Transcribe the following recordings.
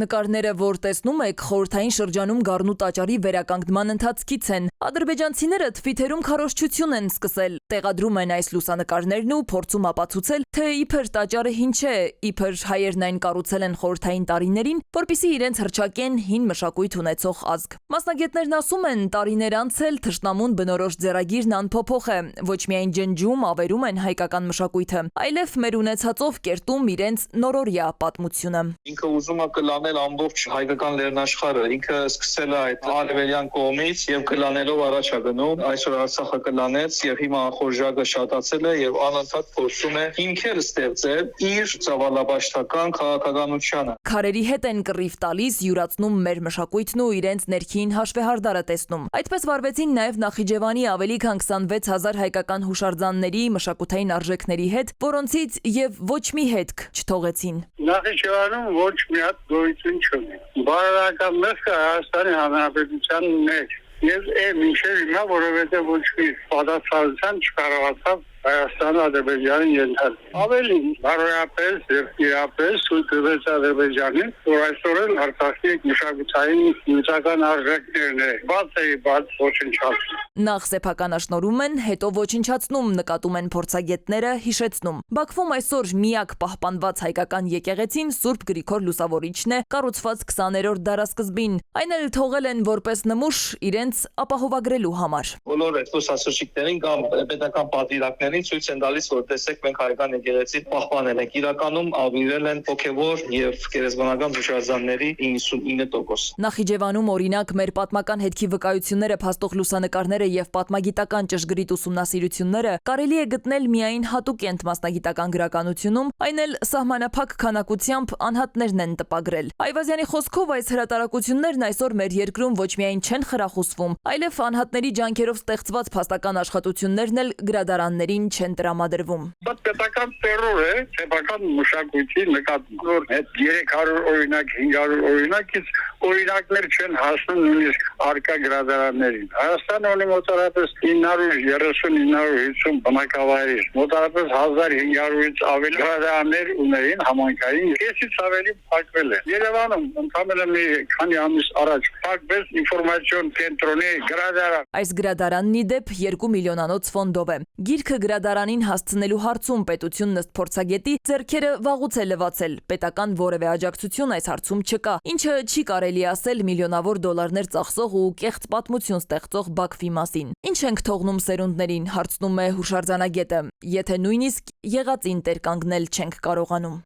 Նկարները, որ տեսնում եք, խորհրդային շրջանում Գառնու տաճարի վերականգնման ընթացքից են։ Ադրբեջանցիները թվիթերում քարոզչություն են սկսել։ Տեղադրում են այս լուսանկարներն ու փորձում ապացուցել, թե իբր տաճարը ինչ է, իբր հայերն այն կառուցել են խորհրդային տարիներին, որպեսզի իրենց հռչակեն հին մշակույթ ունեցող ազգ։ Մասնագետներն ասում են, տարիներ անց էլ թշնամուն բնորոշ ձեռագիրն անփոփոխ է, ոչ միայն ջնջում, ավերում են հայկական մշակույթը, այլև մեր ունեցածով կերտում իրենց նորորյա պատմությունը։ Ինքը ուզում է կլանել ամբողջ հայկական լեռնաշխարհը, ինքը սկսել է այդ արևելյան կողմից եւ կլանելով առաջ է գնում, այսօր Արցախը կլանեց եւ հիմա խորժակը շատացել է եւ անընդհատ փորձում է հիմքեր ստեղծել իր ծավալաբաշխական քաղաքականությանը։ Քարերի հետ են կռիվ տալիս, յուրացնում մեր մշակույթն ու իրենց ներքին հաշվեհարդարը տեսնում։ Այդպես վարվեցին նաև Նախիջևանի ավելի քան 26,000 հայկական հուշարձանների մշակութային արժեքների հետ, որոնցից եւ ոչ մի հետք չթողեցին։ Նախիջևանում ոչ մի հատ գոյություն չունի։ Բարոյական մեղքը Հայաստանի Հանրապետության մեջ եւ մինչեւ հիմա որովհետեւ ոչ մի պատասխանատվություն չկարողացավ Հայաստանը Ադրբեջանին ենթարկել։ Ավելին, բարոյապես եւ իրապես ցույց Ադրբեջանին, որ այսօր էլ Արցախի մշակութային հիմնական արժեքներն է, բաց ոչնչացնում։ Նախ սեփականաշնորհում են, հետո ոչնչացնում, նկատում են փորձագետները, հիշեցնում։ Բաքվում այսօր միակ պահպանված հայկական եկեղեցին Սուրբ Գրիգոր Լուսավորիչն է, կառուցված 20-րդ դարասկզբին։ Այն էլ թողել են որպես նմուշ իրենց ապահովագրելու համար։ Բոլոր այդ լուսասրճիկներին կամ պետական պատվիրակներին ցույց են տալիս, որ տեսեք մենք հայկական եկեղեցին պահպանել ենք։ Իրականում ավիրել են հոգևոր եւ գերեզմանական հուշարձանների 99%։ Նախիջևանում օրինակ մեր պատմական հետքի վկայությունները, փաստող լուսանկարները եւ պատմագիտական ճշգրիտ ուսումնասիրությունները կարելի է գտնել միայն հատուկենտ մասնագիտական գրականությունում, այն էլ սահմանափակ քանակությամբ անհատներն են տպագրել։ Այվազյանի խոսքով այս հրատարակություններն այսօր մեր երկրում ոչ միայն չեն խրախուսվում, այլև անհատների ջանքերով ստեղծված փաստական աշխատություններն էլ գրադարաններին չեն տրամադրվում։ Դա պետական տերոր է, սեփական մշակույթի նկատմամբ, որ այդ 300 օրինակ, 500 օրինակից օրինակներ չեն հասնում նույնիսկ արկա գրադարաններին։ Հայաստանը ունի մոտավորապես 930-950 բնակավայրեր, մոտավորապես 1500-ից ավելի գրադարաններ ունեին համայնքային, կեսից ավելի փակվել են։ Երևանում ընդամենը մի քանի ամիս առաջ փակվեց ինֆորմացիոն կենտրոնի գրադարան։ Այս գրադարանն ի դեպ 2 միլիոնանոց ֆոնդով է։ Գիրքը գրադարանին հասցնելու հարցում պետությունն ըստ փորձագետի ձեռքերը վաղուց է լվացել, պետական որևէ աջակցություն այս հարցում չկա, ինչը չի կարելի ասել միլիոնավոր դոլարներ ծախսող ու կեղծ պատմություն ստեղծող Բաքվի մասին։ Ինչ ենք թողնում սերունդներին, հարցնում է հուշարձանագետը, եթե նույնիսկ եղածին տեր կանգնել չենք կարողանում։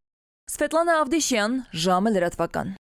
Սվետլանա Ավդիշյան, ժամը լրատվական։